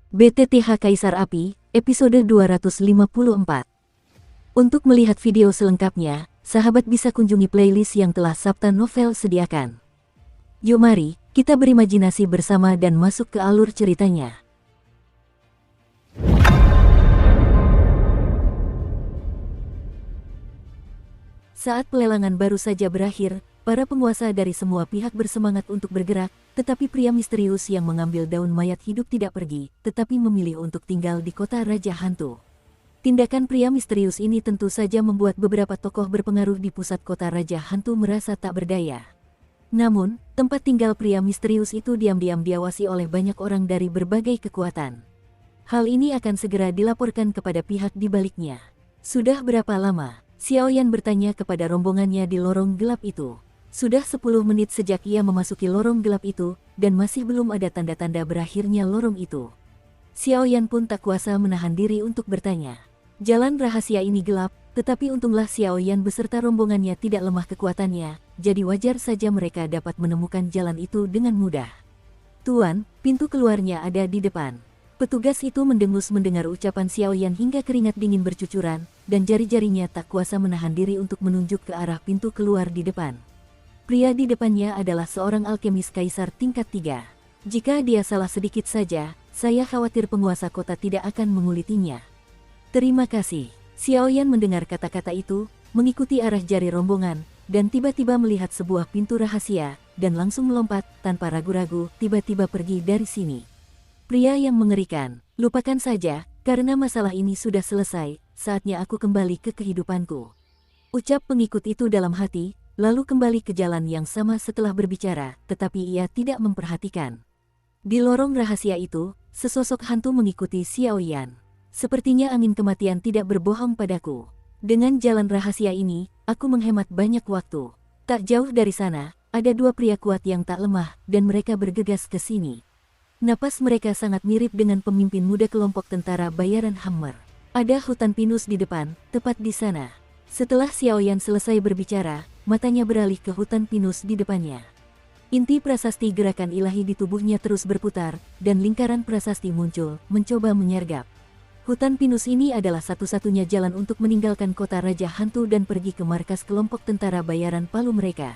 BTTH Kaisar Api, episode 254. Untuk melihat video selengkapnya, sahabat bisa kunjungi playlist yang telah Sabta Novel sediakan. Yuk mari, kita berimajinasi bersama dan masuk ke alur ceritanya. Saat pelelangan baru saja berakhir, para penguasa dari semua pihak bersemangat untuk bergerak, tetapi pria misterius yang mengambil daun mayat hidup tidak pergi, tetapi memilih untuk tinggal di kota Raja Hantu. Tindakan pria misterius ini tentu saja membuat beberapa tokoh berpengaruh di pusat kota Raja Hantu merasa tak berdaya. Namun, tempat tinggal pria misterius itu diam-diam diawasi oleh banyak orang dari berbagai kekuatan. Hal ini akan segera dilaporkan kepada pihak di baliknya. Sudah berapa lama? Xiaoyan bertanya kepada rombongannya di lorong gelap itu. Sudah 10 menit sejak ia memasuki lorong gelap itu, dan masih belum ada tanda-tanda berakhirnya lorong itu. Xiaoyan pun tak kuasa menahan diri untuk bertanya. Jalan rahasia ini gelap, tetapi untunglah Xiaoyan beserta rombongannya tidak lemah kekuatannya, jadi wajar saja mereka dapat menemukan jalan itu dengan mudah. Tuan, pintu keluarnya ada di depan. Petugas itu mendengus mendengar ucapan Xiaoyan hingga keringat dingin bercucuran, dan jari-jarinya tak kuasa menahan diri untuk menunjuk ke arah pintu keluar di depan. Pria di depannya adalah seorang alkemis kaisar tingkat 3. Jika dia salah sedikit saja, saya khawatir penguasa kota tidak akan mengulitinya. Terima kasih. Xiaoyan mendengar kata-kata itu, mengikuti arah jari rombongan, dan tiba-tiba melihat sebuah pintu rahasia, dan langsung melompat, tanpa ragu-ragu, tiba-tiba pergi dari sini. Pria yang mengerikan, lupakan saja, karena masalah ini sudah selesai, saatnya aku kembali ke kehidupanku. Ucap pengikut itu dalam hati, lalu kembali ke jalan yang sama setelah berbicara, tetapi ia tidak memperhatikan. Di lorong rahasia itu, sesosok hantu mengikuti Xiaoyan. Sepertinya angin kematian tidak berbohong padaku. Dengan jalan rahasia ini, aku menghemat banyak waktu. Tak jauh dari sana, ada dua pria kuat yang tak lemah, dan mereka bergegas ke sini. Napas mereka sangat mirip dengan pemimpin muda kelompok tentara bayaran Hammer. Ada hutan pinus di depan, tepat di sana. Setelah Xiaoyan selesai berbicara, matanya beralih ke hutan pinus di depannya. Inti prasasti gerakan ilahi di tubuhnya terus berputar, dan lingkaran prasasti muncul, mencoba menyergap. Hutan pinus ini adalah satu-satunya jalan untuk meninggalkan kota Raja Hantu dan pergi ke markas kelompok tentara bayaran Palu mereka.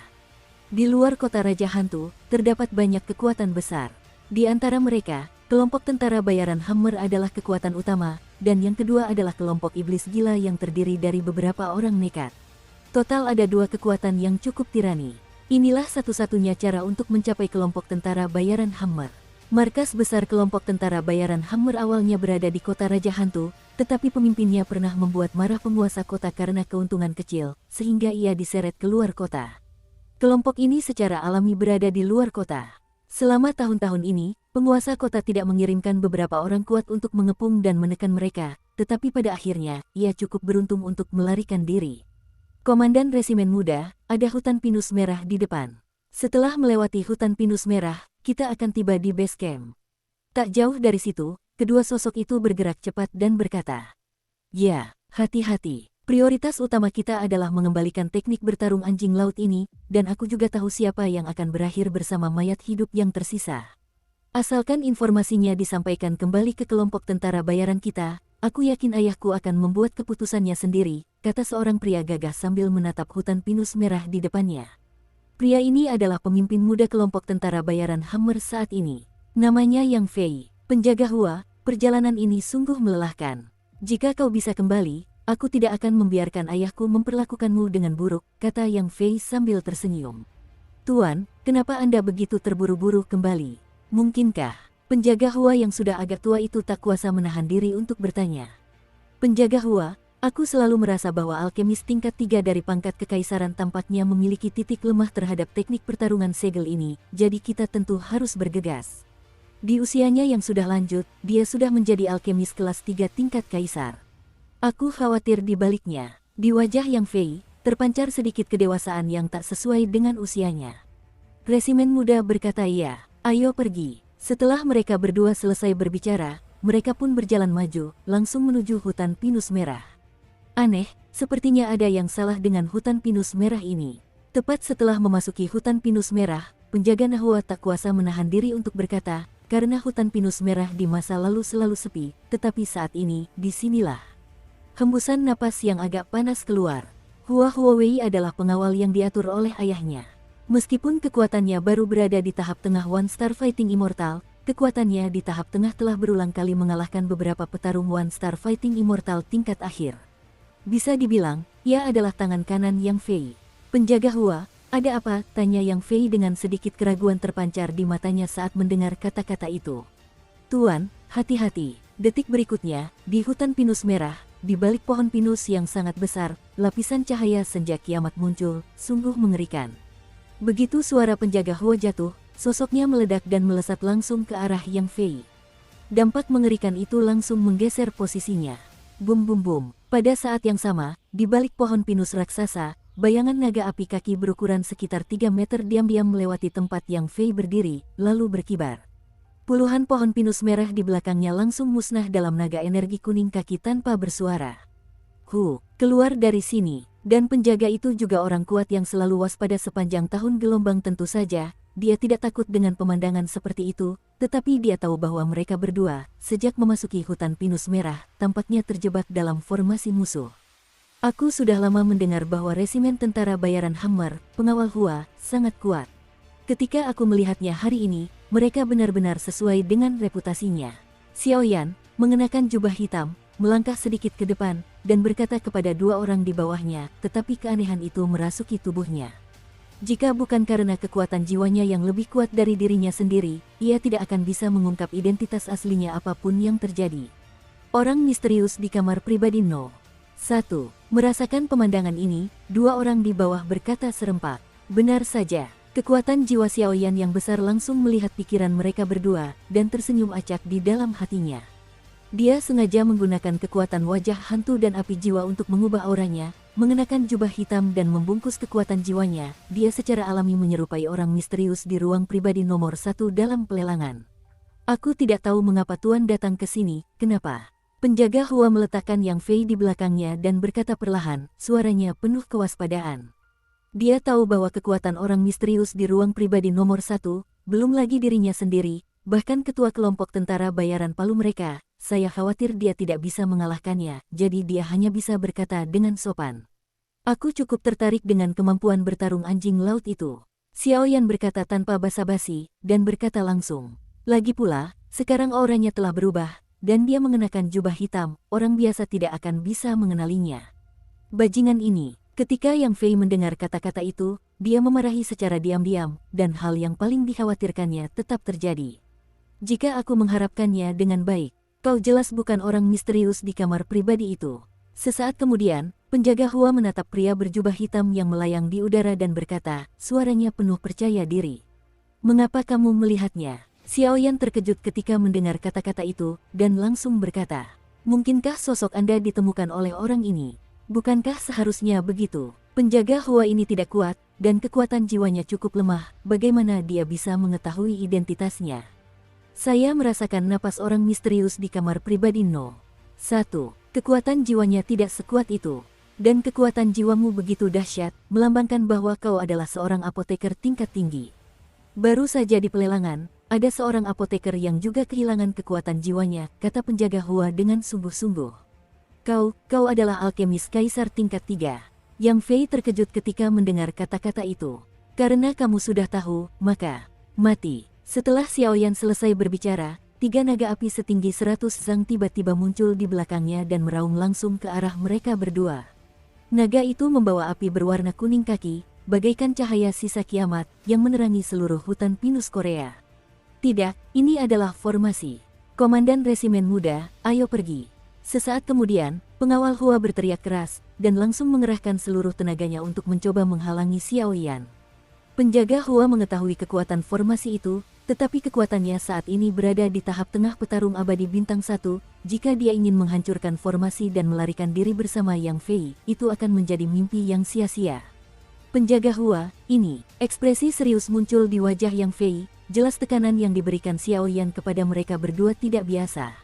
Di luar kota Raja Hantu, terdapat banyak kekuatan besar. Di antara mereka, kelompok tentara bayaran Hammer adalah kekuatan utama, dan yang kedua adalah kelompok iblis gila yang terdiri dari beberapa orang nekat. Total ada dua kekuatan yang cukup tirani. Inilah satu-satunya cara untuk mencapai kelompok tentara bayaran Hammer. Markas besar kelompok tentara bayaran Hammer awalnya berada di kota Raja Hantu, tetapi pemimpinnya pernah membuat marah penguasa kota karena keuntungan kecil, sehingga ia diseret keluar kota. Kelompok ini secara alami berada di luar kota. Selama tahun-tahun ini, penguasa kota tidak mengirimkan beberapa orang kuat untuk mengepung dan menekan mereka, tetapi pada akhirnya, ia cukup beruntung untuk melarikan diri. Komandan Resimen Muda, ada hutan pinus merah di depan. Setelah melewati hutan pinus merah, kita akan tiba di base camp. Tak jauh dari situ, kedua sosok itu bergerak cepat dan berkata, "Ya, hati-hati. Prioritas utama kita adalah mengembalikan teknik bertarung anjing laut ini, dan aku juga tahu siapa yang akan berakhir bersama mayat hidup yang tersisa. Asalkan informasinya disampaikan kembali ke kelompok tentara bayaran kita, aku yakin ayahku akan membuat keputusannya sendiri," kata seorang pria gagah sambil menatap hutan pinus merah di depannya. Pria ini adalah pemimpin muda kelompok tentara bayaran Hammer saat ini. Namanya Yang Fei, penjaga Hua. Perjalanan ini sungguh melelahkan. Jika kau bisa kembali, aku tidak akan membiarkan ayahku memperlakukanmu dengan buruk, kata Yang Fei sambil tersenyum. Tuan, kenapa Anda begitu terburu-buru kembali? Mungkinkah? Penjaga Hua yang sudah agak tua itu tak kuasa menahan diri untuk bertanya. Penjaga Hua, aku selalu merasa bahwa alkemis tingkat 3 dari pangkat kekaisaran tampaknya memiliki titik lemah terhadap teknik pertarungan segel ini, jadi kita tentu harus bergegas. Di usianya yang sudah lanjut, dia sudah menjadi alkemis kelas 3 tingkat kaisar. Aku khawatir di baliknya. Di wajah Yang Fei, terpancar sedikit kedewasaan yang tak sesuai dengan usianya. Resimen Muda berkata iya, ayo pergi. Setelah mereka berdua selesai berbicara, mereka pun berjalan maju, langsung menuju hutan pinus merah. Aneh, sepertinya ada yang salah dengan hutan pinus merah ini. Tepat setelah memasuki hutan pinus merah, penjaga Nahua tak kuasa menahan diri untuk berkata, karena hutan pinus merah di masa lalu selalu sepi, tetapi saat ini, disinilah. Hembusan napas yang agak panas keluar. Hua Huawei adalah pengawal yang diatur oleh ayahnya. Meskipun kekuatannya baru berada di tahap tengah One Star Fighting Immortal, kekuatannya di tahap tengah telah berulang kali mengalahkan beberapa petarung One Star Fighting Immortal tingkat akhir. Bisa dibilang, ia adalah tangan kanan Yang Fei. Penjaga Hua, ada apa? Tanya Yang Fei dengan sedikit keraguan terpancar di matanya saat mendengar kata-kata itu. Tuan, hati-hati. Detik berikutnya, di hutan pinus merah, di balik pohon pinus yang sangat besar, lapisan cahaya senja kiamat muncul, sungguh mengerikan. Begitu suara penjaga Hua jatuh, sosoknya meledak dan melesat langsung ke arah Yang Fei. Dampak mengerikan itu langsung menggeser posisinya. Bum bum bum. Pada saat yang sama, di balik pohon pinus raksasa, bayangan naga api kaki berukuran sekitar 3 meter diam-diam melewati tempat Yang Fei berdiri, lalu berkibar. Puluhan pohon pinus merah di belakangnya langsung musnah dalam naga energi kuning kaki tanpa bersuara. Keluar dari sini. Dan penjaga itu juga orang kuat yang selalu waspada sepanjang tahun gelombang tentu saja, dia tidak takut dengan pemandangan seperti itu, tetapi dia tahu bahwa mereka berdua, sejak memasuki hutan pinus merah, tampaknya terjebak dalam formasi musuh. Aku sudah lama mendengar bahwa resimen tentara bayaran Hammer, pengawal Hua, sangat kuat. Ketika aku melihatnya hari ini, mereka benar-benar sesuai dengan reputasinya. Xiao Yan, mengenakan jubah hitam, melangkah sedikit ke depan, dan berkata kepada dua orang di bawahnya, tetapi keanehan itu merasuki tubuhnya. Jika bukan karena kekuatan jiwanya yang lebih kuat dari dirinya sendiri, ia tidak akan bisa mengungkap identitas aslinya apapun yang terjadi. Orang misterius di kamar pribadi No. 1. Merasakan pemandangan ini, dua orang di bawah berkata serempak. Benar saja, kekuatan jiwa Xiao Yan yang besar langsung melihat pikiran mereka berdua, dan tersenyum acak di dalam hatinya. Dia sengaja menggunakan kekuatan wajah hantu dan api jiwa untuk mengubah auranya, mengenakan jubah hitam dan membungkus kekuatan jiwanya. Dia secara alami menyerupai orang misterius di ruang pribadi nomor 1 dalam pelelangan. Aku tidak tahu mengapa Tuan datang ke sini, kenapa? Penjaga Hua meletakkan Yang Fei di belakangnya dan berkata perlahan, suaranya penuh kewaspadaan. Dia tahu bahwa kekuatan orang misterius di ruang pribadi nomor 1, belum lagi dirinya sendiri, bahkan ketua kelompok tentara bayaran palu mereka, saya khawatir dia tidak bisa mengalahkannya, jadi dia hanya bisa berkata dengan sopan. Aku cukup tertarik dengan kemampuan bertarung anjing laut itu. Xiao Yan berkata tanpa basa-basi, dan berkata langsung. Lagi pula, sekarang auranya telah berubah, dan dia mengenakan jubah hitam, orang biasa tidak akan bisa mengenalinya. Bajingan ini, ketika Yang Fei mendengar kata-kata itu, dia memarahi secara diam-diam, dan hal yang paling dikhawatirkannya tetap terjadi. Jika aku mengharapkannya dengan baik, kau jelas bukan orang misterius di kamar pribadi itu. Sesaat kemudian, penjaga Hua menatap pria berjubah hitam yang melayang di udara dan berkata, suaranya penuh percaya diri. Mengapa kamu melihatnya? Xiao Yan terkejut ketika mendengar kata-kata itu, dan langsung berkata, mungkinkah sosok Anda ditemukan oleh orang ini? Bukankah seharusnya begitu? Penjaga Hua ini tidak kuat, dan kekuatan jiwanya cukup lemah, bagaimana dia bisa mengetahui identitasnya? Saya merasakan napas orang misterius di kamar pribadi No. 1. Kekuatan jiwanya tidak sekuat itu. Dan kekuatan jiwamu begitu dahsyat, melambangkan bahwa kau adalah seorang apoteker tingkat tinggi. Baru saja di pelelangan, ada seorang apoteker yang juga kehilangan kekuatan jiwanya, kata penjaga Hua dengan sungguh-sungguh. Kau adalah alkemis kaisar tingkat 3. Yang Fei terkejut ketika mendengar kata-kata itu. Karena kamu sudah tahu, maka mati. Setelah Xiao Yan selesai berbicara, 3 naga api setinggi 100 zang tiba-tiba muncul di belakangnya dan meraung langsung ke arah mereka berdua. Naga itu membawa api berwarna kuning kaki, bagaikan cahaya sisa kiamat yang menerangi seluruh hutan pinus Korea. Tidak, ini adalah formasi. Komandan resimen muda, ayo pergi. Sesaat kemudian, pengawal Hua berteriak keras, dan langsung mengerahkan seluruh tenaganya untuk mencoba menghalangi Xiao Yan. Penjaga Hua mengetahui kekuatan formasi itu, tetapi kekuatannya saat ini berada di tahap tengah petarung abadi bintang 1, jika dia ingin menghancurkan formasi dan melarikan diri bersama Yang Fei, itu akan menjadi mimpi yang sia-sia. Penjaga Hua, ini, ekspresi serius muncul di wajah Yang Fei, jelas tekanan yang diberikan Xiao Yan kepada mereka berdua tidak biasa.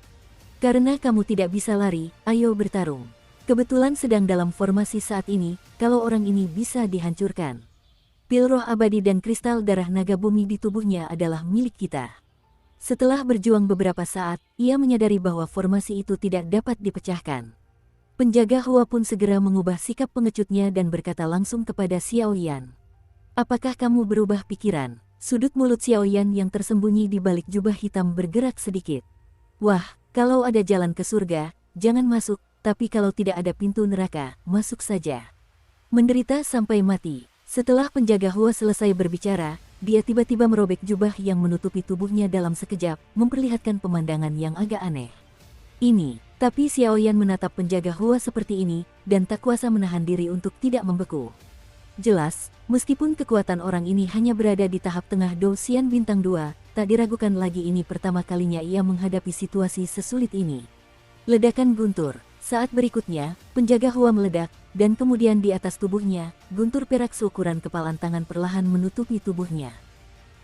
Karena kamu tidak bisa lari, ayo bertarung. Kebetulan sedang dalam formasi saat ini, kalau orang ini bisa dihancurkan. Pil roh abadi dan kristal darah naga bumi di tubuhnya adalah milik kita. Setelah berjuang beberapa saat, ia menyadari bahwa formasi itu tidak dapat dipecahkan. Penjaga Hua pun segera mengubah sikap pengecutnya dan berkata langsung kepada Xiao Yan. Apakah kamu berubah pikiran? Sudut mulut Xiao Yan yang tersembunyi di balik jubah hitam bergerak sedikit. Wah, kalau ada jalan ke surga, jangan masuk, tapi kalau tidak ada pintu neraka, masuk saja. Menderita sampai mati. Setelah penjaga Hua selesai berbicara, dia tiba-tiba merobek jubah yang menutupi tubuhnya dalam sekejap, memperlihatkan pemandangan yang agak aneh. Tapi Xiao Yan menatap penjaga Hua seperti ini, dan tak kuasa menahan diri untuk tidak membeku. Jelas, meskipun kekuatan orang ini hanya berada di tahap tengah Dou Xian Bintang 2, tak diragukan lagi ini pertama kalinya ia menghadapi situasi sesulit ini. Ledakan guntur. Saat berikutnya, penjaga Hua meledak, dan kemudian di atas tubuhnya, guntur perak seukuran kepalan tangan perlahan menutupi tubuhnya.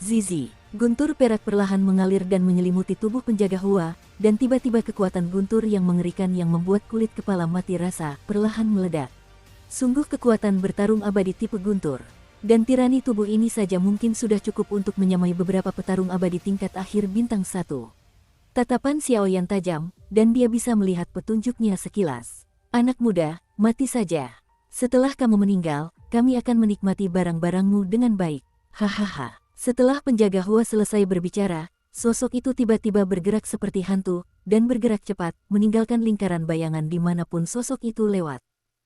Zizi, guntur perak perlahan mengalir dan menyelimuti tubuh penjaga Hua, dan tiba-tiba kekuatan guntur yang mengerikan yang membuat kulit kepala mati rasa perlahan meledak. Sungguh kekuatan bertarung abadi tipe guntur. Dan tirani tubuh ini saja mungkin sudah cukup untuk menyamai beberapa petarung abadi tingkat akhir bintang 1. Tatapan Xiao Yan tajam, dan dia bisa melihat petunjuknya sekilas. Anak muda, mati saja. Setelah kamu meninggal, kami akan menikmati barang-barangmu dengan baik. Hahaha. Setelah penjaga Hua selesai berbicara, sosok itu tiba-tiba bergerak seperti hantu, dan bergerak cepat, meninggalkan lingkaran bayangan dimanapun sosok itu lewat.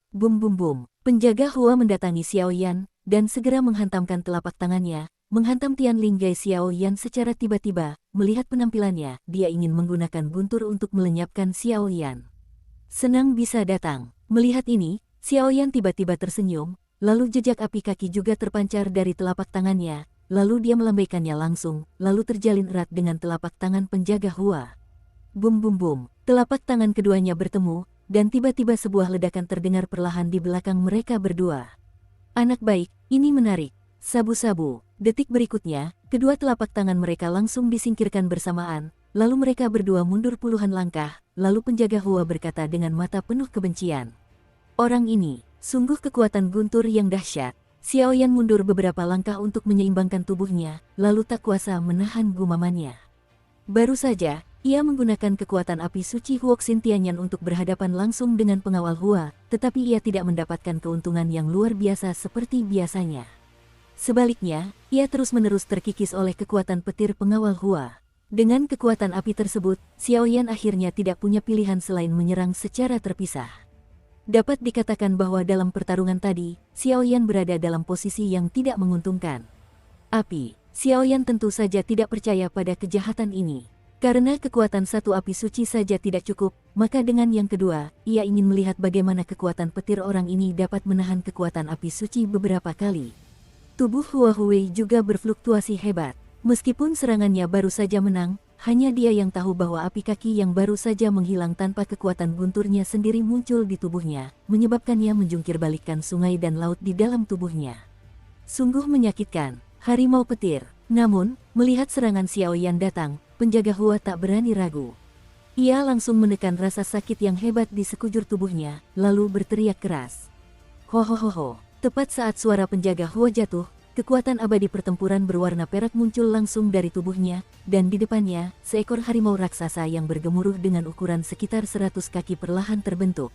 Bum bum bum. Penjaga Hua mendatangi Xiao Yan, dan segera menghantamkan telapak tangannya, menghantam Tian Linggai Xiao Yan secara tiba-tiba. Melihat penampilannya, dia ingin menggunakan guntur untuk melenyapkan Xiao Yan. Senang bisa datang. Melihat ini, Xiao Yan tiba-tiba tersenyum, lalu jejak api kaki juga terpancar dari telapak tangannya, lalu dia melambaikannya langsung, lalu terjalin erat dengan telapak tangan penjaga Hua. Bum bum bum, telapak tangan keduanya bertemu, dan tiba-tiba sebuah ledakan terdengar perlahan di belakang mereka berdua. Anak baik, ini menarik. Sabu-sabu. Detik berikutnya, kedua telapak tangan mereka langsung disingkirkan bersamaan, lalu mereka berdua mundur puluhan langkah, lalu penjaga Hua berkata dengan mata penuh kebencian. Orang ini, sungguh kekuatan guntur yang dahsyat. Xiao Yan mundur beberapa langkah untuk menyeimbangkan tubuhnya, lalu tak kuasa menahan gumamannya. Baru saja, ia menggunakan kekuatan api suci Huoxin Tianyan untuk berhadapan langsung dengan pengawal Hua, tetapi ia tidak mendapatkan keuntungan yang luar biasa seperti biasanya. Sebaliknya, ia terus-menerus terkikis oleh kekuatan petir pengawal Hua. Dengan kekuatan api tersebut, Xiao Yan akhirnya tidak punya pilihan selain menyerang secara terpisah. Dapat dikatakan bahwa dalam pertarungan tadi, Xiao Yan berada dalam posisi yang tidak menguntungkan. Api, Xiao Yan tentu saja tidak percaya pada kejahatan ini. Karena kekuatan satu api suci saja tidak cukup, maka dengan yang kedua, ia ingin melihat bagaimana kekuatan petir orang ini dapat menahan kekuatan api suci beberapa kali. Tubuh Hua Hui juga berfluktuasi hebat. Meskipun serangannya baru saja menang, hanya dia yang tahu bahwa api kaki yang baru saja menghilang tanpa kekuatan gunturnya sendiri muncul di tubuhnya, menyebabkannya menjungkir balikkan sungai dan laut di dalam tubuhnya. Sungguh menyakitkan, harimau petir. Namun, melihat serangan Xiao Yan datang, penjaga Hua tak berani ragu. Ia langsung menekan rasa sakit yang hebat di sekujur tubuhnya, lalu berteriak keras. Ho. Tepat saat suara penjaga Hua jatuh, kekuatan abadi pertempuran berwarna perak muncul langsung dari tubuhnya, dan di depannya, seekor harimau raksasa yang bergemuruh dengan ukuran sekitar 100 kaki perlahan terbentuk.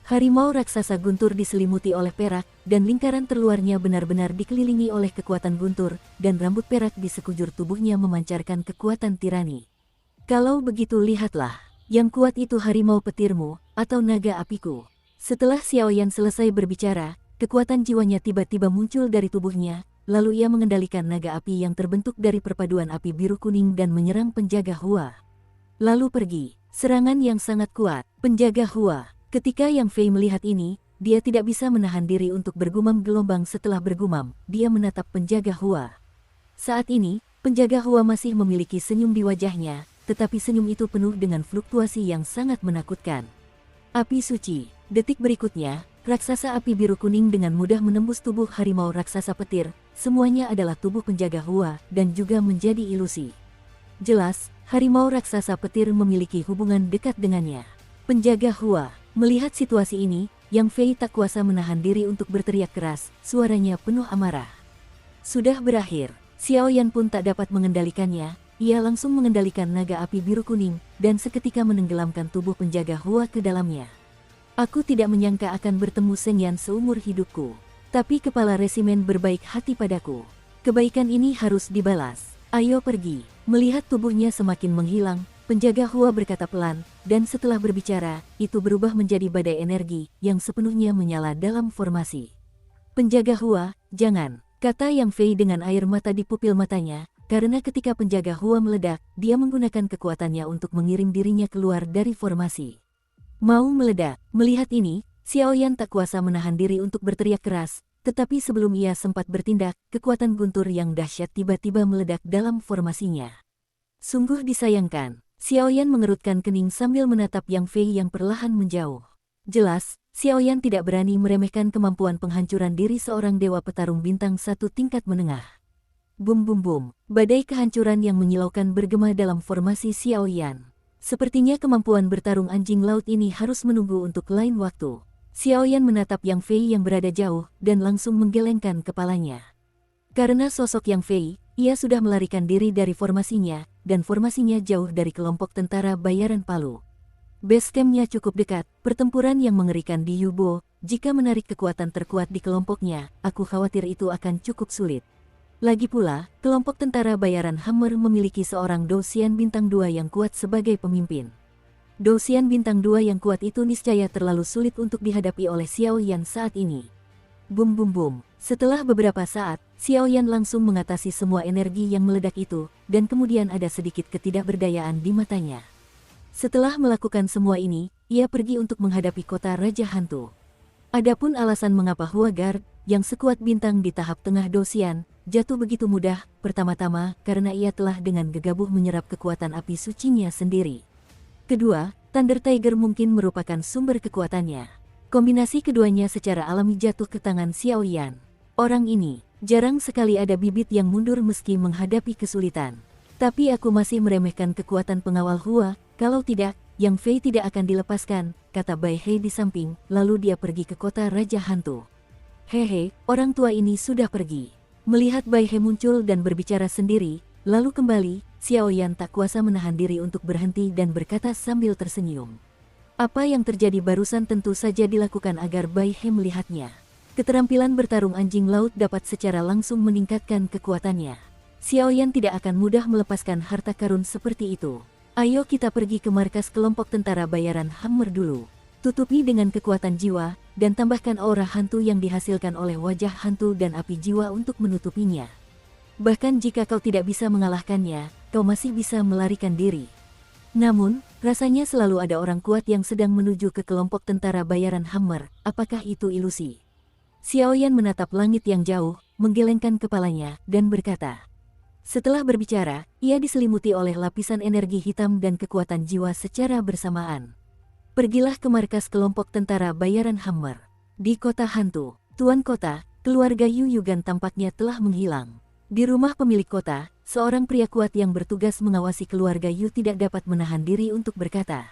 Harimau raksasa guntur diselimuti oleh perak, dan lingkaran terluarnya benar-benar dikelilingi oleh kekuatan guntur, dan rambut perak di sekujur tubuhnya memancarkan kekuatan tirani. Kalau begitu lihatlah, yang kuat itu harimau petirmu, atau naga apiku. Setelah Xiao Yan selesai berbicara, kekuatan jiwanya tiba-tiba muncul dari tubuhnya, lalu ia mengendalikan naga api yang terbentuk dari perpaduan api biru kuning dan menyerang penjaga Hua. Lalu pergi, serangan yang sangat kuat, penjaga Hua. Ketika Yang Fei melihat ini, dia tidak bisa menahan diri untuk bergumam gelombang setelah bergumam, dia menatap penjaga Hua. Saat ini, penjaga Hua masih memiliki senyum di wajahnya, tetapi senyum itu penuh dengan fluktuasi yang sangat menakutkan. Api suci. Detik berikutnya, raksasa api biru kuning dengan mudah menembus tubuh harimau raksasa petir, semuanya adalah tubuh penjaga Hua, dan juga menjadi ilusi. Jelas, harimau raksasa petir memiliki hubungan dekat dengannya. Penjaga Hua. Melihat situasi ini, Yang Fei tak kuasa menahan diri untuk berteriak keras, suaranya penuh amarah. Sudah berakhir, Xiao Yan pun tak dapat mengendalikannya, ia langsung mengendalikan naga api biru kuning, dan seketika menenggelamkan tubuh penjaga Hua ke dalamnya. Aku tidak menyangka akan bertemu Seng Yan seumur hidupku. Tapi kepala resimen berbaik hati padaku. Kebaikan ini harus dibalas. Ayo pergi. Melihat tubuhnya semakin menghilang, penjaga Hua berkata pelan, dan setelah berbicara, itu berubah menjadi badai energi yang sepenuhnya menyala dalam formasi. Penjaga Hua, jangan, kata Yang Fei dengan air mata di pupil matanya, karena ketika penjaga Hua meledak, dia menggunakan kekuatannya untuk mengirim dirinya keluar dari formasi. Mau meledak. Melihat ini, Xiao Yan tak kuasa menahan diri untuk berteriak keras, tetapi sebelum ia sempat bertindak, kekuatan guntur yang dahsyat tiba-tiba meledak dalam formasinya. Sungguh disayangkan. Xiao Yan mengerutkan kening sambil menatap Yang Fei yang perlahan menjauh. Jelas, Xiao Yan tidak berani meremehkan kemampuan penghancuran diri seorang dewa petarung bintang 1 tingkat menengah. Bum bum bum, badai kehancuran yang menyilaukan bergema dalam formasi Xiao Yan. Sepertinya kemampuan bertarung anjing laut ini harus menunggu untuk lain waktu. Xiao Yan menatap Yang Fei yang berada jauh, dan langsung menggelengkan kepalanya. Karena sosok Yang Fei, ia sudah melarikan diri dari formasinya, dan formasinya jauh dari kelompok tentara bayaran Palu. Base camp-nya cukup dekat, pertempuran yang mengerikan di Yubo, jika menarik kekuatan terkuat di kelompoknya, aku khawatir itu akan cukup sulit. Lagi pula, kelompok tentara bayaran Hammer memiliki seorang Dosian Bintang 2 yang kuat sebagai pemimpin. Dosian Bintang 2 yang kuat itu niscaya terlalu sulit untuk dihadapi oleh Xiao Yan saat ini. Bum bum bum. Setelah beberapa saat, Xiao Yan langsung mengatasi semua energi yang meledak itu, dan kemudian ada sedikit ketidakberdayaan di matanya. Setelah melakukan semua ini, ia pergi untuk menghadapi kota Raja Hantu. Adapun alasan mengapa Hua Guard, yang sekuat bintang di tahap tengah Dosian, jatuh begitu mudah, pertama-tama karena ia telah dengan gegabah menyerap kekuatan api sucinya sendiri. Kedua, Thunder Tiger mungkin merupakan sumber kekuatannya. Kombinasi keduanya secara alami jatuh ke tangan Xiao Yan. Orang ini, jarang sekali ada bibit yang mundur meski menghadapi kesulitan. Tapi aku masih meremehkan kekuatan pengawal Hua, kalau tidak, Yang Fei tidak akan dilepaskan, kata Bai He di samping, lalu dia pergi ke kota Raja Hantu. Hehe, orang tua ini sudah pergi. Melihat Bai He muncul dan berbicara sendiri, lalu kembali, Xiao Yan tak kuasa menahan diri untuk berhenti dan berkata sambil tersenyum. Apa yang terjadi barusan tentu saja dilakukan agar Bai He melihatnya. Keterampilan bertarung anjing laut dapat secara langsung meningkatkan kekuatannya. Xiao Yan tidak akan mudah melepaskan harta karun seperti itu. Ayo kita pergi ke markas kelompok tentara bayaran Hammer dulu. Tutupi dengan kekuatan jiwa, dan tambahkan aura hantu yang dihasilkan oleh wajah hantu dan api jiwa untuk menutupinya. Bahkan jika kau tidak bisa mengalahkannya, kau masih bisa melarikan diri. Namun, rasanya selalu ada orang kuat yang sedang menuju ke kelompok tentara bayaran Hammer. Apakah itu ilusi? Xiao Yan menatap langit yang jauh, menggelengkan kepalanya, dan berkata. Setelah berbicara, ia diselimuti oleh lapisan energi hitam dan kekuatan jiwa secara bersamaan. Pergilah ke markas kelompok tentara bayaran Hammer. Di kota hantu, Tuan Kota, keluarga Yu Yugan tampaknya telah menghilang. Di rumah pemilik kota, seorang pria kuat yang bertugas mengawasi keluarga Yu tidak dapat menahan diri untuk berkata.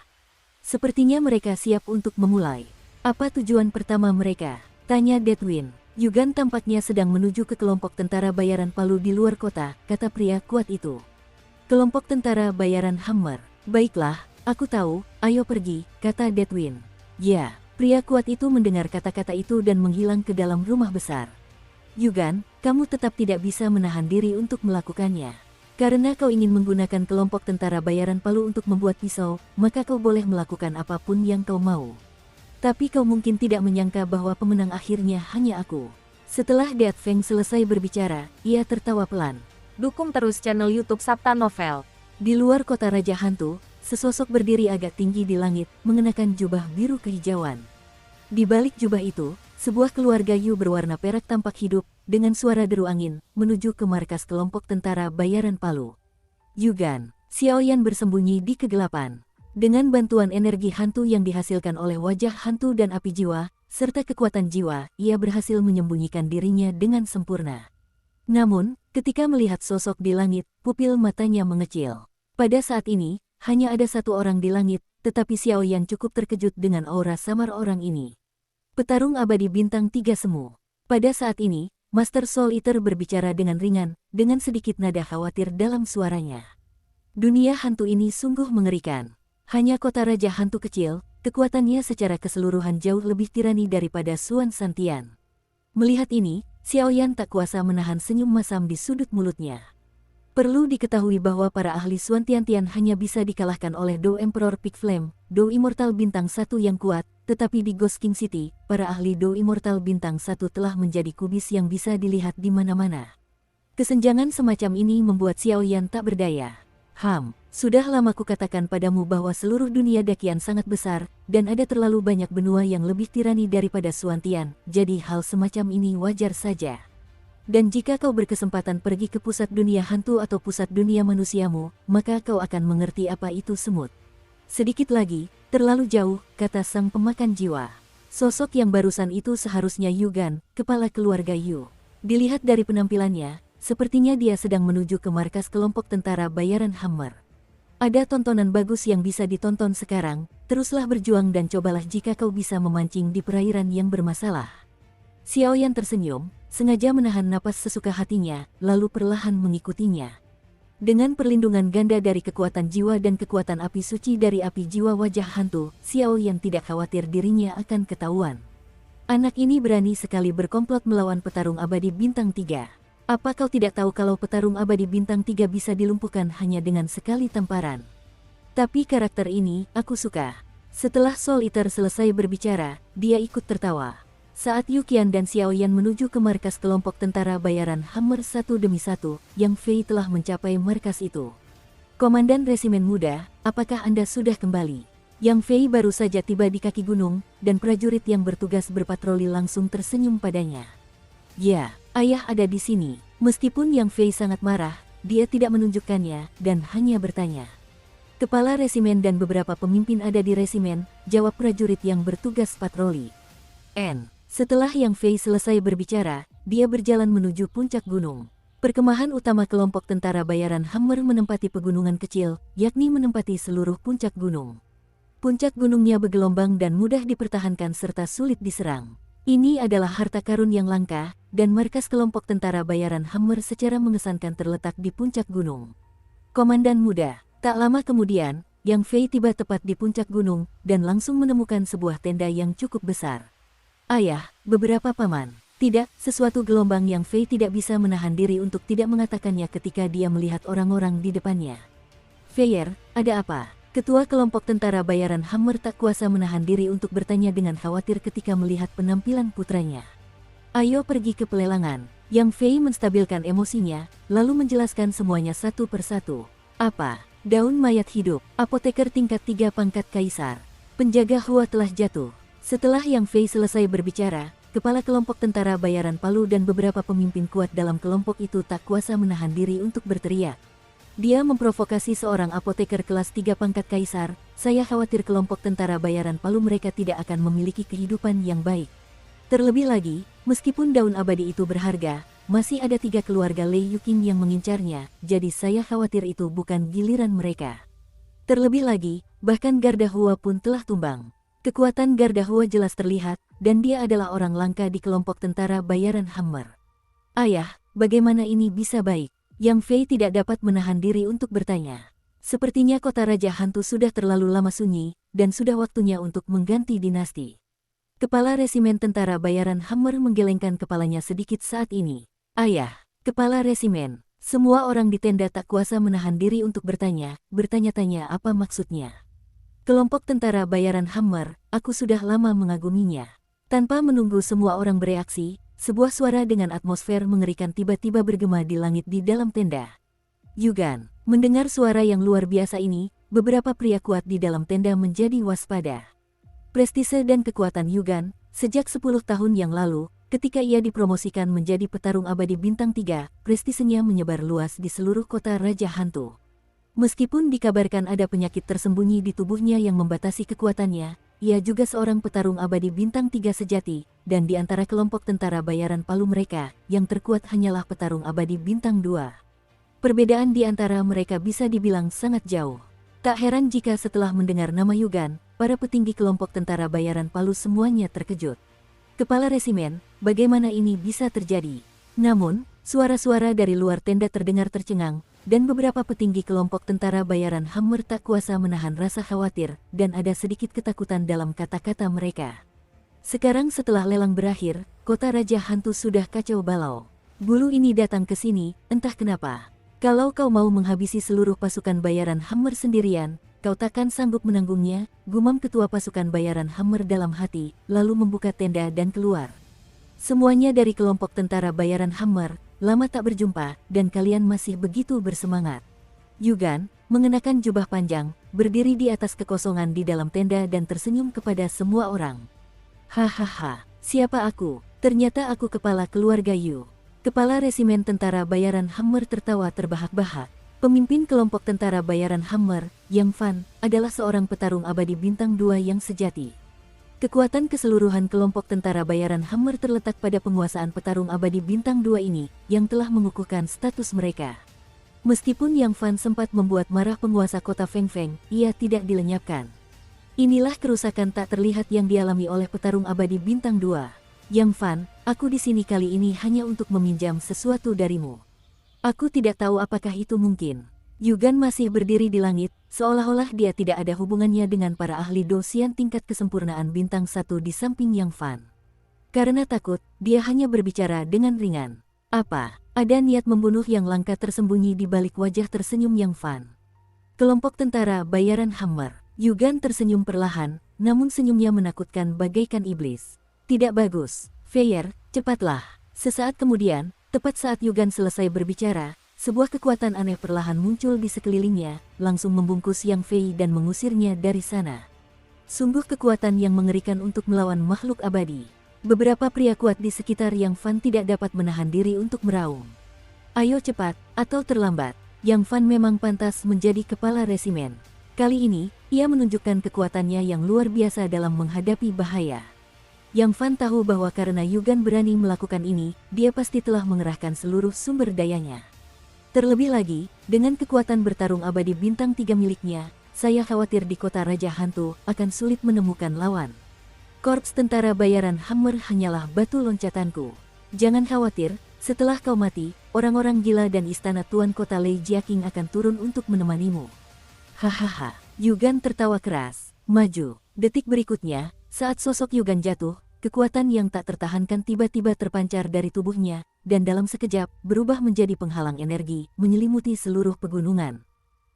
Sepertinya mereka siap untuk memulai. Apa tujuan pertama mereka? Tanya Deadwind. Yugan tampaknya sedang menuju ke kelompok tentara bayaran Palu di luar kota, kata pria kuat itu. Kelompok tentara bayaran Hammer. Baiklah, aku tahu, ayo pergi, kata Deadwind. Ya, pria kuat itu mendengar kata-kata itu dan menghilang ke dalam rumah besar. Yugan, kamu tetap tidak bisa menahan diri untuk melakukannya. Karena kau ingin menggunakan kelompok tentara bayaran Palu untuk membuat pisau, maka kau boleh melakukan apapun yang kau mau. Tapi kau mungkin tidak menyangka bahwa pemenang akhirnya hanya aku. Setelah Dead Feng selesai berbicara, ia tertawa pelan. Dukung terus channel YouTube Sabta Novel. Di luar kota Raja Hantu, sesosok berdiri agak tinggi di langit, mengenakan jubah biru kehijauan. Di balik jubah itu, sebuah keluarga Yu berwarna perak tampak hidup, dengan suara deru angin, menuju ke markas kelompok tentara bayaran Palu. Yugan, Xiao Yan bersembunyi di kegelapan. Dengan bantuan energi hantu yang dihasilkan oleh wajah hantu dan api jiwa, serta kekuatan jiwa, ia berhasil menyembunyikan dirinya dengan sempurna. Namun, ketika melihat sosok di langit, pupil matanya mengecil. Pada saat ini, hanya ada satu orang di langit, tetapi Xiao Yan cukup terkejut dengan aura samar orang ini. Petarung abadi bintang 3 semu. Pada saat ini, Master Soul Eater berbicara dengan ringan, dengan sedikit nada khawatir dalam suaranya. Dunia hantu ini sungguh mengerikan. Hanya kota Raja Hantu kecil, kekuatannya secara keseluruhan jauh lebih tirani daripada Suan Santian. Melihat ini, Xiaoyan tak kuasa menahan senyum masam di sudut mulutnya. Perlu diketahui bahwa para ahli Suan Tiantian hanya bisa dikalahkan oleh Do Emperor Peak Flame, Do Immortal Bintang 1 yang kuat, tetapi di Ghost King City, para ahli Do Immortal Bintang 1 telah menjadi kubis yang bisa dilihat di mana-mana. Kesenjangan semacam ini membuat Xiaoyan tak berdaya. Sudah lama kukatakan padamu bahwa seluruh dunia Dakian sangat besar, dan ada terlalu banyak benua yang lebih tirani daripada Suantian, jadi hal semacam ini wajar saja. Dan jika kau berkesempatan pergi ke pusat dunia hantu atau pusat dunia manusiamu, maka kau akan mengerti apa itu semut. Sedikit lagi, terlalu jauh, kata sang pemakan jiwa. Sosok yang barusan itu seharusnya Yugan, kepala keluarga Yu. Dilihat dari penampilannya, sepertinya dia sedang menuju ke markas kelompok tentara bayaran Hammer. Ada tontonan bagus yang bisa ditonton sekarang, teruslah berjuang dan cobalah jika kau bisa memancing di perairan yang bermasalah. Xiaoyan tersenyum, sengaja menahan napas sesuka hatinya, lalu perlahan mengikutinya. Dengan perlindungan ganda dari kekuatan jiwa dan kekuatan api suci dari api jiwa wajah hantu, Xiaoyan tidak khawatir dirinya akan ketahuan. Anak ini berani sekali berkomplot melawan petarung abadi bintang 3. Apa kau tidak tahu kalau petarung abadi bintang 3 bisa dilumpuhkan hanya dengan sekali tamparan? Tapi karakter ini, aku suka. Setelah Soul Eater selesai berbicara, dia ikut tertawa. Saat Yukian dan Xiaoyan menuju ke markas kelompok tentara bayaran Hammer satu demi satu, Yang Fei telah mencapai markas itu. Komandan Resimen Muda, apakah Anda sudah kembali? Yang Fei baru saja tiba di kaki gunung, dan prajurit yang bertugas berpatroli langsung tersenyum padanya. Ya, ayah ada di sini. Meskipun Yang Fei sangat marah, dia tidak menunjukkannya, dan hanya bertanya. Kepala resimen dan beberapa pemimpin ada di resimen, jawab prajurit yang bertugas patroli. Setelah Yang Fei selesai berbicara, dia berjalan menuju puncak gunung. Perkemahan utama kelompok tentara bayaran Hammer menempati pegunungan kecil, yakni menempati seluruh puncak gunung. Puncak gunungnya bergelombang dan mudah dipertahankan serta sulit diserang. Ini adalah harta karun yang langka, dan markas kelompok tentara bayaran Hammer secara mengesankan terletak di puncak gunung. Komandan Muda, tak lama kemudian, Yang Fei tiba tepat di puncak gunung, dan langsung menemukan sebuah tenda yang cukup besar. Ayah, beberapa paman. Tidak, sesuatu gelombang Yang Fei tidak bisa menahan diri untuk tidak mengatakannya ketika dia melihat orang-orang di depannya. Feier, ada apa? Ketua kelompok tentara bayaran Hammer tak kuasa menahan diri untuk bertanya dengan khawatir ketika melihat penampilan putranya. Ayo pergi ke pelelangan. Yang Fei menstabilkan emosinya, lalu menjelaskan semuanya satu persatu. Apa? Daun mayat hidup, apoteker tingkat 3 pangkat kaisar. Penjaga Hua telah jatuh. Setelah Yang Fei selesai berbicara, kepala kelompok tentara bayaran Palu dan beberapa pemimpin kuat dalam kelompok itu tak kuasa menahan diri untuk berteriak. Dia memprovokasi seorang apoteker kelas 3 pangkat kaisar, saya khawatir kelompok tentara bayaran Palu mereka tidak akan memiliki kehidupan yang baik. Terlebih lagi, meskipun daun abadi itu berharga, masih ada 3 keluarga Lei Yuqing yang mengincarnya, jadi saya khawatir itu bukan giliran mereka. Terlebih lagi, bahkan Garda Hua pun telah tumbang. Kekuatan Garda Hua jelas terlihat, dan dia adalah orang langka di kelompok tentara bayaran Hammer. Ayah, bagaimana ini bisa baik? Yang Fei tidak dapat menahan diri untuk bertanya. Sepertinya kota Raja Hantu sudah terlalu lama sunyi, dan sudah waktunya untuk mengganti dinasti. Kepala resimen tentara bayaran Hammer menggelengkan kepalanya sedikit saat ini. Ayah, kepala resimen, semua orang di tenda tak kuasa menahan diri untuk bertanya-tanya apa maksudnya. Kelompok tentara bayaran Hammer, aku sudah lama mengaguminya. Tanpa menunggu semua orang bereaksi, sebuah suara dengan atmosfer mengerikan tiba-tiba bergema di langit di dalam tenda. Yugan, mendengar suara yang luar biasa ini, beberapa pria kuat di dalam tenda menjadi waspada. Prestise dan kekuatan Yugan, sejak 10 tahun yang lalu, ketika ia dipromosikan menjadi petarung abadi bintang 3, prestisenya menyebar luas di seluruh kota Raja Hantu. Meskipun dikabarkan ada penyakit tersembunyi di tubuhnya yang membatasi kekuatannya, ia juga seorang petarung abadi bintang 3 sejati, dan di antara kelompok tentara bayaran Palu mereka, yang terkuat hanyalah petarung abadi bintang 2. Perbedaan di antara mereka bisa dibilang sangat jauh. Tak heran jika setelah mendengar nama Yugan, para petinggi kelompok tentara bayaran Palu semuanya terkejut. Kepala resimen, bagaimana ini bisa terjadi? Namun, suara-suara dari luar tenda terdengar tercengang, dan beberapa petinggi kelompok tentara bayaran Hammer tak kuasa menahan rasa khawatir, dan ada sedikit ketakutan dalam kata-kata mereka. Sekarang setelah lelang berakhir, kota Raja Hantu sudah kacau balau. Bulu ini datang ke sini, entah kenapa. Kalau kau mau menghabisi seluruh pasukan bayaran Hammer sendirian, kau takkan sanggup menanggungnya, gumam ketua pasukan bayaran Hammer dalam hati, lalu membuka tenda dan keluar. Semuanya dari kelompok tentara bayaran Hammer, lama tak berjumpa, dan kalian masih begitu bersemangat. Yugan, mengenakan jubah panjang, berdiri di atas kekosongan di dalam tenda dan tersenyum kepada semua orang. Hahaha, siapa aku? Ternyata aku kepala keluarga Yu. Kepala resimen tentara bayaran Hammer tertawa terbahak-bahak. Pemimpin kelompok tentara bayaran Hammer, Yang Fan, adalah seorang petarung abadi bintang 2 yang sejati. Kekuatan keseluruhan kelompok tentara bayaran Hammer terletak pada penguasaan petarung abadi bintang 2 ini, yang telah mengukuhkan status mereka. Meskipun Yang Fan sempat membuat marah penguasa kota Feng Feng, ia tidak dilenyapkan. Inilah kerusakan tak terlihat yang dialami oleh petarung abadi bintang 2. Yang Fan, aku di sini kali ini hanya untuk meminjam sesuatu darimu. Aku tidak tahu apakah itu mungkin. Yugan masih berdiri di langit, seolah-olah dia tidak ada hubungannya dengan para ahli dosian tingkat kesempurnaan bintang 1 di samping Yang Fan. Karena takut, dia hanya berbicara dengan ringan. Apa? Ada niat membunuh yang langka tersembunyi di balik wajah tersenyum Yang Fan. Kelompok tentara bayaran Hammer. Yugan tersenyum perlahan, namun senyumnya menakutkan bagaikan iblis. Tidak bagus, Feier, cepatlah. Sesaat kemudian, tepat saat Yugan selesai berbicara, sebuah kekuatan aneh perlahan muncul di sekelilingnya, langsung membungkus Yang Fei dan mengusirnya dari sana. Sungguh kekuatan yang mengerikan untuk melawan makhluk abadi. Beberapa pria kuat di sekitar Yang Fan tidak dapat menahan diri untuk meraung. Ayo cepat, atau terlambat. Yang Fan memang pantas menjadi kepala resimen. Kali ini, ia menunjukkan kekuatannya yang luar biasa dalam menghadapi bahaya. Yang Fan tahu bahwa karena Yugan berani melakukan ini, dia pasti telah mengerahkan seluruh sumber dayanya. Terlebih lagi, dengan kekuatan bertarung abadi bintang 3 miliknya, saya khawatir di kota Raja Hantu akan sulit menemukan lawan. Korps tentara bayaran Hammer hanyalah batu loncatanku. Jangan khawatir, setelah kau mati, orang-orang gila dan istana Tuan Kota Lei Jiaqing akan turun untuk menemanimu. Hahaha, Yugan tertawa keras. Maju. Detik berikutnya, saat sosok Yugan jatuh, kekuatan yang tak tertahankan tiba-tiba terpancar dari tubuhnya, dan dalam sekejap berubah menjadi penghalang energi, menyelimuti seluruh pegunungan.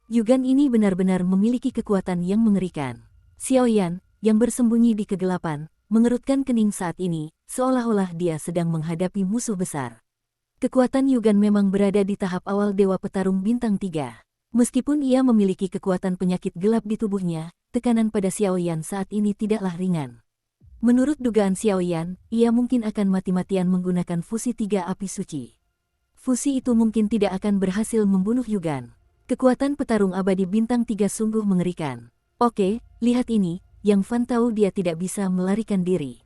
Yugan ini benar-benar memiliki kekuatan yang mengerikan. Xiaoyan, yang bersembunyi di kegelapan, mengerutkan kening saat ini, seolah-olah dia sedang menghadapi musuh besar. Kekuatan Yugan memang berada di tahap awal Dewa Petarung Bintang 3. Meskipun ia memiliki kekuatan penyakit gelap di tubuhnya, tekanan pada Xiaoyan saat ini tidaklah ringan. Menurut dugaan Xiaoyan, ia mungkin akan mati-matian menggunakan fusi 3 api suci. Fusi itu mungkin tidak akan berhasil membunuh Yugan. Kekuatan petarung abadi bintang 3 sungguh mengerikan. Oke, lihat ini, Yang Fan tahu dia tidak bisa melarikan diri.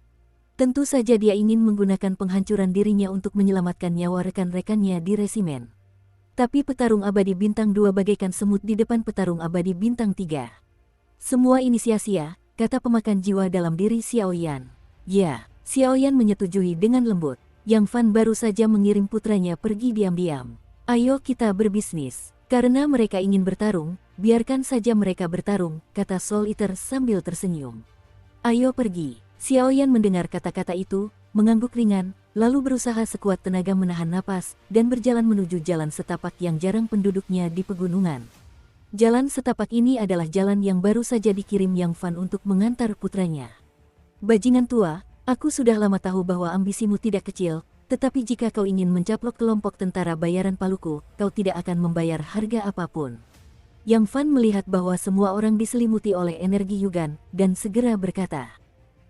Tentu saja dia ingin menggunakan penghancuran dirinya untuk menyelamatkan nyawa rekan-rekannya di resimen. Tapi petarung abadi bintang 2 bagaikan semut di depan petarung abadi bintang 3. Semua ini sia-sia, kata pemakan jiwa dalam diri Xiaoyan. Ya, Xiaoyan menyetujui dengan lembut. Yang Fan baru saja mengirim putranya pergi diam-diam. Ayo kita berbisnis. Karena mereka ingin bertarung, biarkan saja mereka bertarung, kata Soul Eater sambil tersenyum. Ayo pergi. Xiaoyan mendengar kata-kata itu, mengangguk ringan, lalu berusaha sekuat tenaga menahan napas, dan berjalan menuju jalan setapak yang jarang penduduknya di pegunungan. Jalan setapak ini adalah jalan yang baru saja dikirim Yang Fan untuk mengantar putranya. Bajingan tua, aku sudah lama tahu bahwa ambisimu tidak kecil, tetapi jika kau ingin mencaplok kelompok tentara bayaran Paluku, kau tidak akan membayar harga apapun. Yang Fan melihat bahwa semua orang diselimuti oleh energi Yugan, dan segera berkata,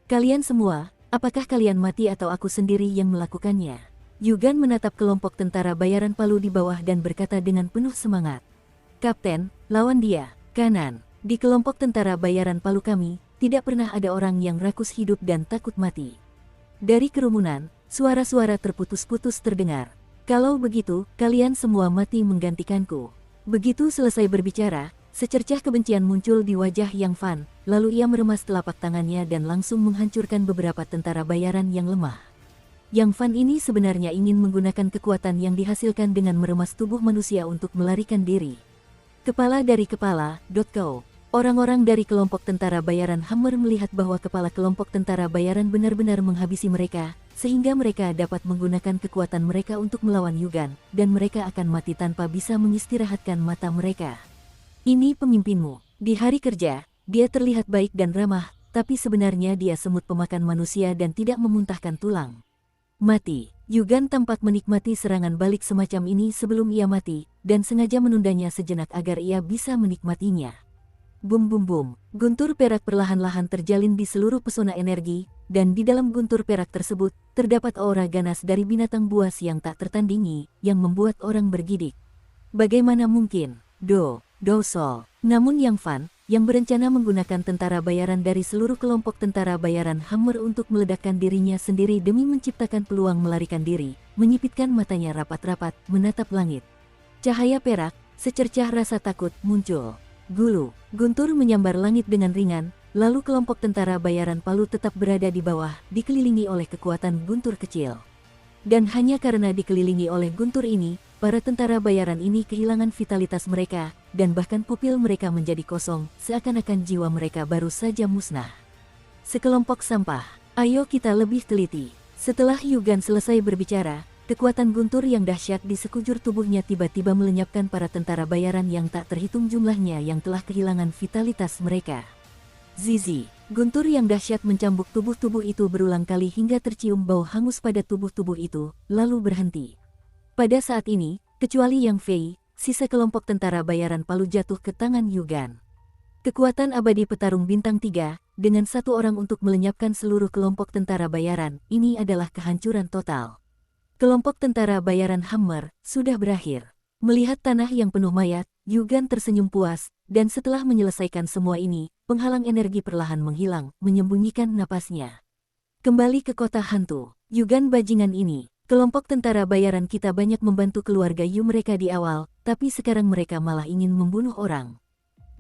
kalian semua, apakah kalian mati atau aku sendiri yang melakukannya? Yugan menatap kelompok tentara bayaran Palu di bawah dan berkata dengan penuh semangat. Kapten, lawan dia, kanan. Di kelompok tentara bayaran Palu kami, tidak pernah ada orang yang rakus hidup dan takut mati. Dari kerumunan, suara-suara terputus-putus terdengar. Kalau begitu, kalian semua mati menggantikanku. Begitu selesai berbicara, secercah kebencian muncul di wajah Yang Fan, lalu ia meremas telapak tangannya dan langsung menghancurkan beberapa tentara bayaran yang lemah. Yang Fan ini sebenarnya ingin menggunakan kekuatan yang dihasilkan dengan meremas tubuh manusia untuk melarikan diri. Kepala dari kepala.co. Orang-orang dari kelompok tentara bayaran Hammer melihat bahwa kepala kelompok tentara bayaran benar-benar menghabisi mereka, sehingga mereka dapat menggunakan kekuatan mereka untuk melawan Yugan, dan mereka akan mati tanpa bisa mengistirahatkan mata mereka. Ini pemimpinmu. Di hari kerja, dia terlihat baik dan ramah, tapi sebenarnya dia semut pemakan manusia dan tidak memuntahkan tulang. Mati. Yugan tampak menikmati serangan balik semacam ini sebelum ia mati, dan sengaja menundanya sejenak agar ia bisa menikmatinya. Bum bum bum, guntur perak perlahan-lahan terjalin di seluruh pesona energi, dan di dalam guntur perak tersebut, terdapat aura ganas dari binatang buas yang tak tertandingi, yang membuat orang bergidik. Bagaimana mungkin? Sol. Namun Yang Fan, yang berencana menggunakan tentara bayaran dari seluruh kelompok tentara bayaran Hammer untuk meledakkan dirinya sendiri demi menciptakan peluang melarikan diri, menyipitkan matanya rapat-rapat, menatap langit. Cahaya perak, secercah rasa takut muncul. Gulu, guntur menyambar langit dengan ringan, lalu kelompok tentara bayaran Palu tetap berada di bawah, dikelilingi oleh kekuatan guntur kecil. Dan hanya karena dikelilingi oleh guntur ini, para tentara bayaran ini kehilangan vitalitas mereka, dan bahkan pupil mereka menjadi kosong, seakan-akan jiwa mereka baru saja musnah. Sekelompok sampah, ayo kita lebih teliti. Setelah Yugan selesai berbicara, kekuatan guntur yang dahsyat di sekujur tubuhnya tiba-tiba melenyapkan para tentara bayaran yang tak terhitung jumlahnya yang telah kehilangan vitalitas mereka. Zizi, guntur yang dahsyat mencambuk tubuh-tubuh itu berulang kali hingga tercium bau hangus pada tubuh-tubuh itu, lalu berhenti. Pada saat ini, kecuali Yang Fei, sisa kelompok tentara bayaran Palu jatuh ke tangan Yugan. Kekuatan abadi petarung bintang 3, dengan satu orang untuk melenyapkan seluruh kelompok tentara bayaran, ini adalah kehancuran total. Kelompok tentara bayaran Hammer sudah berakhir. Melihat tanah yang penuh mayat, Yugan tersenyum puas, dan setelah menyelesaikan semua ini, penghalang energi perlahan menghilang, menyembunyikan napasnya. Kembali ke kota hantu, Yugan bajingan ini. Kelompok tentara bayaran kita banyak membantu keluarga Yu mereka di awal, tapi sekarang mereka malah ingin membunuh orang.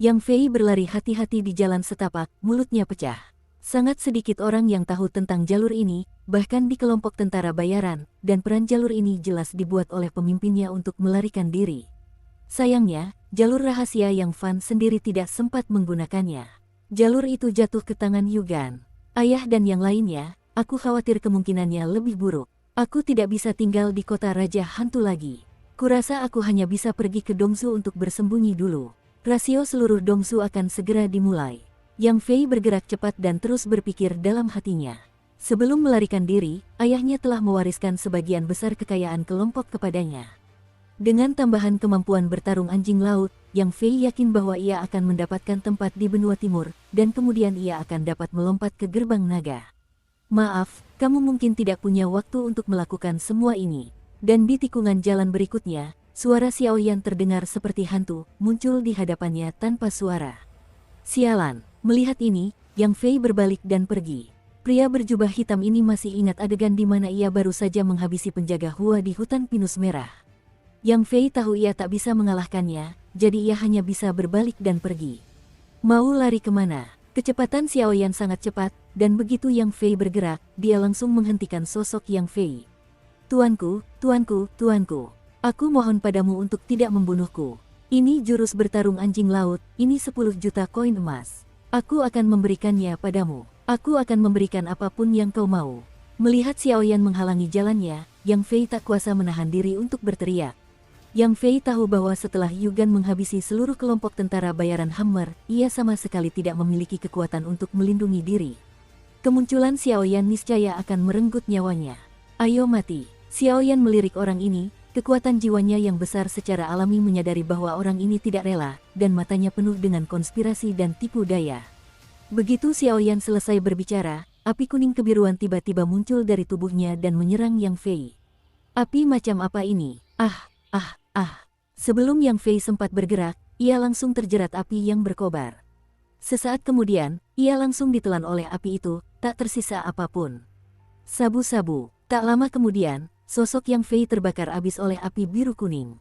Yang Fei berlari hati-hati di jalan setapak, mulutnya pecah. Sangat sedikit orang yang tahu tentang jalur ini, bahkan di kelompok tentara bayaran, dan peran jalur ini jelas dibuat oleh pemimpinnya untuk melarikan diri. Sayangnya, jalur rahasia Yang Fan sendiri tidak sempat menggunakannya. Jalur itu jatuh ke tangan Yugan. Ayah dan yang lainnya, aku khawatir kemungkinannya lebih buruk. Aku tidak bisa tinggal di kota Raja Hantu lagi. Kurasa aku hanya bisa pergi ke Dongsu untuk bersembunyi dulu. Rasio seluruh Dongsu akan segera dimulai. Yang Fei bergerak cepat dan terus berpikir dalam hatinya. Sebelum melarikan diri, ayahnya telah mewariskan sebagian besar kekayaan kelompok kepadanya. Dengan tambahan kemampuan bertarung anjing laut, Yang Fei yakin bahwa ia akan mendapatkan tempat di benua timur, dan kemudian ia akan dapat melompat ke gerbang naga. Maaf, kamu mungkin tidak punya waktu untuk melakukan semua ini. Dan di tikungan jalan berikutnya, suara Xiaoyan terdengar seperti hantu, muncul di hadapannya tanpa suara. Sialan. Melihat ini, Yang Fei berbalik dan pergi. Pria berjubah hitam ini masih ingat adegan di mana ia baru saja menghabisi penjaga Hua di hutan pinus merah. Yang Fei tahu ia tak bisa mengalahkannya, jadi ia hanya bisa berbalik dan pergi. Mau lari kemana? Kecepatan Xiaoyan sangat cepat, dan begitu Yang Fei bergerak, dia langsung menghentikan sosok Yang Fei. Tuanku, tuanku, tuanku. Aku mohon padamu untuk tidak membunuhku. Ini jurus bertarung anjing laut, ini 10 juta koin emas. Aku akan memberikannya padamu. Aku akan memberikan apapun yang kau mau. Melihat Xiaoyan menghalangi jalannya, Yang Fei tak kuasa menahan diri untuk berteriak. Yang Fei tahu bahwa setelah Yugan menghabisi seluruh kelompok tentara bayaran Hammer, ia sama sekali tidak memiliki kekuatan untuk melindungi diri. Kemunculan Xiaoyan niscaya akan merenggut nyawanya. Ayo mati. Xiaoyan melirik orang ini. Kekuatan jiwanya yang besar secara alami menyadari bahwa orang ini tidak rela, dan matanya penuh dengan konspirasi dan tipu daya. Begitu Xiaoyan selesai berbicara, api kuning kebiruan tiba-tiba muncul dari tubuhnya dan menyerang Yang Fei. Api macam apa ini? Sebelum Yang Fei sempat bergerak, ia langsung terjerat api yang berkobar. Sesaat kemudian, ia langsung ditelan oleh api itu, tak tersisa apapun. Sabu-sabu. Tak lama kemudian, sosok Yang Fei terbakar habis oleh api biru kuning.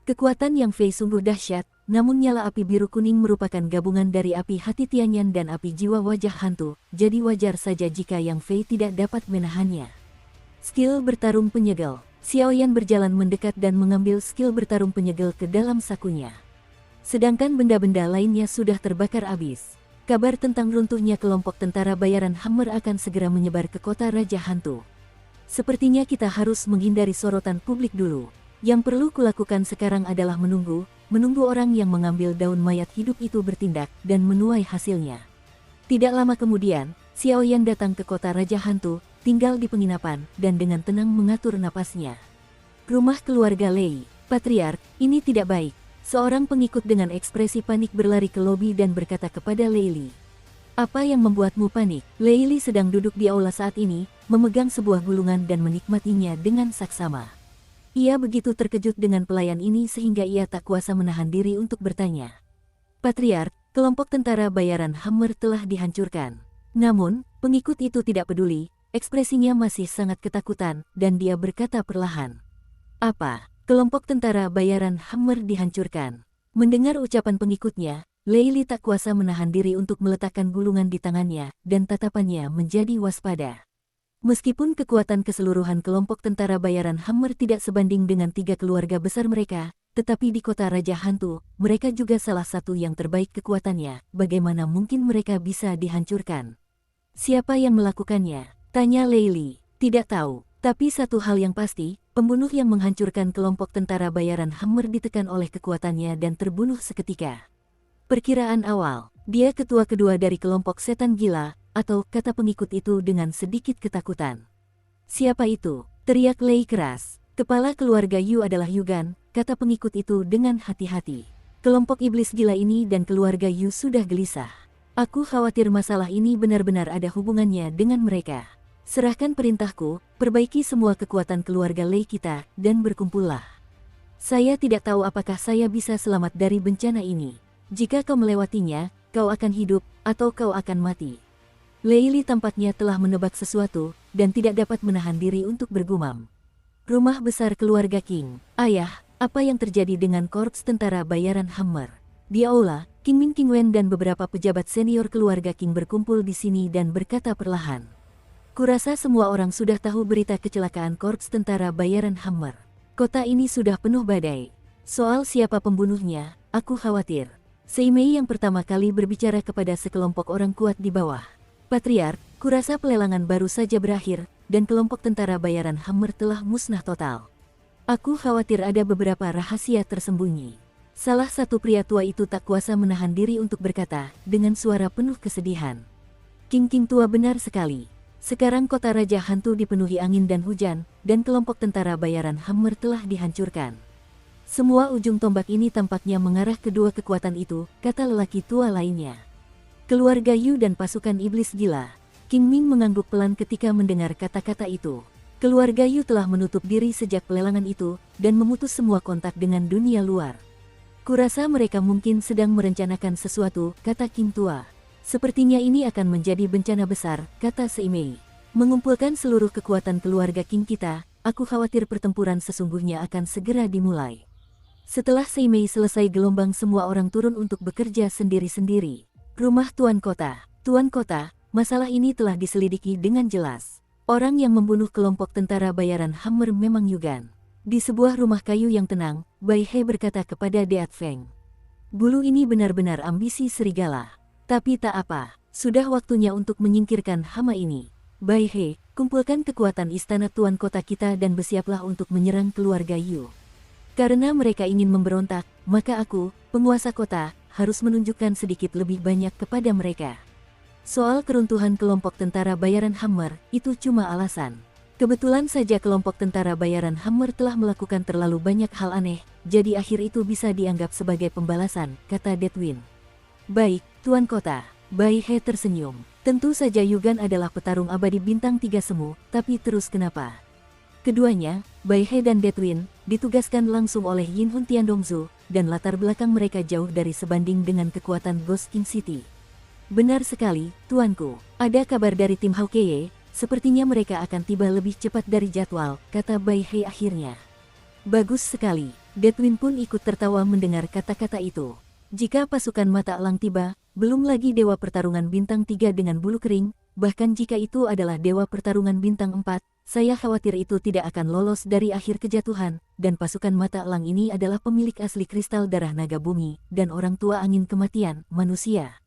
Kekuatan Yang Fei sungguh dahsyat, namun nyala api biru kuning merupakan gabungan dari api hati Tianyan dan api jiwa wajah hantu, jadi wajar saja jika Yang Fei tidak dapat menahannya. Skill bertarung penyegel. Xiaoyan berjalan mendekat dan mengambil skill bertarung penyegel ke dalam sakunya. Sedangkan benda-benda lainnya sudah terbakar habis. Kabar tentang runtuhnya kelompok tentara bayaran Hammer akan segera menyebar ke kota Raja Hantu. Sepertinya kita harus menghindari sorotan publik dulu. Yang perlu kulakukan sekarang adalah menunggu orang yang mengambil daun mayat hidup itu bertindak dan menuai hasilnya. Tidak lama kemudian, Xiaoyan datang ke kota Raja Hantu, tinggal di penginapan, dan dengan tenang mengatur napasnya. Rumah keluarga Lei, Patriark, ini tidak baik. Seorang pengikut dengan ekspresi panik berlari ke lobi dan berkata kepada Leili. Apa yang membuatmu panik? Leili sedang duduk di aula saat ini, memegang sebuah gulungan dan menikmatinya dengan saksama. Ia begitu terkejut dengan pelayan ini sehingga ia tak kuasa menahan diri untuk bertanya. Patriark, kelompok tentara bayaran Hammer telah dihancurkan. Namun, pengikut itu tidak peduli, ekspresinya masih sangat ketakutan, dan dia berkata perlahan. Apa? Kelompok tentara bayaran Hammer dihancurkan. Mendengar ucapan pengikutnya, Leili tak kuasa menahan diri untuk meletakkan gulungan di tangannya, dan tatapannya menjadi waspada. Meskipun kekuatan keseluruhan kelompok tentara bayaran Hammer tidak sebanding dengan 3 keluarga besar mereka, tetapi di kota Raja Hantu, mereka juga salah satu yang terbaik kekuatannya. Bagaimana mungkin mereka bisa dihancurkan? Siapa yang melakukannya? Tanya Leili. Tidak tahu, tapi satu hal yang pasti, pembunuh yang menghancurkan kelompok tentara bayaran Hammer ditekan oleh kekuatannya dan terbunuh seketika. Perkiraan awal, dia ketua kedua dari kelompok setan gila, atau kata pengikut itu dengan sedikit ketakutan. Siapa itu? Teriak Lei keras. Kepala keluarga Yu adalah Yugan, kata pengikut itu dengan hati-hati. Kelompok iblis gila ini dan keluarga Yu sudah gelisah. Aku khawatir masalah ini benar-benar ada hubungannya dengan mereka. Serahkan perintahku, perbaiki semua kekuatan keluarga Lei kita, dan berkumpullah. Saya tidak tahu apakah saya bisa selamat dari bencana ini. Jika kau melewatinya, kau akan hidup, atau kau akan mati. Leili tampaknya telah menebak sesuatu, dan tidak dapat menahan diri untuk bergumam. Rumah besar keluarga King. Ayah, apa yang terjadi dengan korps tentara bayaran Hammer? Di aula, King Min King Wen dan beberapa pejabat senior keluarga King berkumpul di sini dan berkata perlahan. Kurasa semua orang sudah tahu berita kecelakaan korps tentara bayaran Hammer. Kota ini sudah penuh badai. Soal siapa pembunuhnya, aku khawatir. Seimei yang pertama kali berbicara kepada sekelompok orang kuat di bawah. Patriark, kurasa pelelangan baru saja berakhir, dan kelompok tentara bayaran Hammer telah musnah total. Aku khawatir ada beberapa rahasia tersembunyi. Salah satu pria tua itu tak kuasa menahan diri untuk berkata, dengan suara penuh kesedihan. King tua benar sekali. Sekarang kota Raja Hantu dipenuhi angin dan hujan, dan kelompok tentara bayaran Hammer telah dihancurkan. Semua ujung tombak ini tampaknya mengarah kedua kekuatan itu, kata lelaki tua lainnya. Keluarga Yu dan pasukan iblis gila. King Ming mengangguk pelan ketika mendengar kata-kata itu. Keluarga Yu telah menutup diri sejak pelelangan itu, dan memutus semua kontak dengan dunia luar. Kurasa mereka mungkin sedang merencanakan sesuatu, kata King tua. Sepertinya ini akan menjadi bencana besar, kata Seimei. Mengumpulkan seluruh kekuatan keluarga King kita, aku khawatir pertempuran sesungguhnya akan segera dimulai. Setelah Seimei selesai gelombang semua orang turun untuk bekerja sendiri-sendiri. Rumah Tuan Kota. Tuan Kota, masalah ini telah diselidiki dengan jelas. Orang yang membunuh kelompok tentara bayaran Hammer memang Yugan. Di sebuah rumah kayu yang tenang, Bai He berkata kepada Deat Feng. Bulu ini benar-benar ambisi serigala. Tapi tak apa, sudah waktunya untuk menyingkirkan hama ini. Bai He, kumpulkan kekuatan istana Tuan Kota kita dan bersiaplah untuk menyerang keluarga Yu. Karena mereka ingin memberontak, maka aku, penguasa kota, harus menunjukkan sedikit lebih banyak kepada mereka. Soal keruntuhan kelompok tentara bayaran Hammer, itu cuma alasan. Kebetulan saja kelompok tentara bayaran Hammer telah melakukan terlalu banyak hal aneh, jadi akhir itu bisa dianggap sebagai pembalasan, kata Deadwin. Baik, Tuan Kota. Bai He tersenyum. Tentu saja Yugan adalah petarung abadi bintang 3 semu, tapi terus kenapa? Keduanya, Bai He dan Deadwin, ditugaskan langsung oleh Yin Hun Tiandongzu, dan latar belakang mereka jauh dari sebanding dengan kekuatan Ghost King City. Benar sekali, tuanku. Ada kabar dari tim Hawkeye, sepertinya mereka akan tiba lebih cepat dari jadwal, kata Bai He akhirnya. Bagus sekali. Deadwin pun ikut tertawa mendengar kata-kata itu. Jika pasukan mata elang tiba, belum lagi dewa pertarungan bintang 3 dengan bulu kering, Bahkan jika itu adalah dewa pertarungan bintang 4, saya khawatir itu tidak akan lolos dari akhir kejatuhan, dan pasukan mata elang ini adalah pemilik asli kristal darah naga bumi, dan orang tua angin kematian, manusia.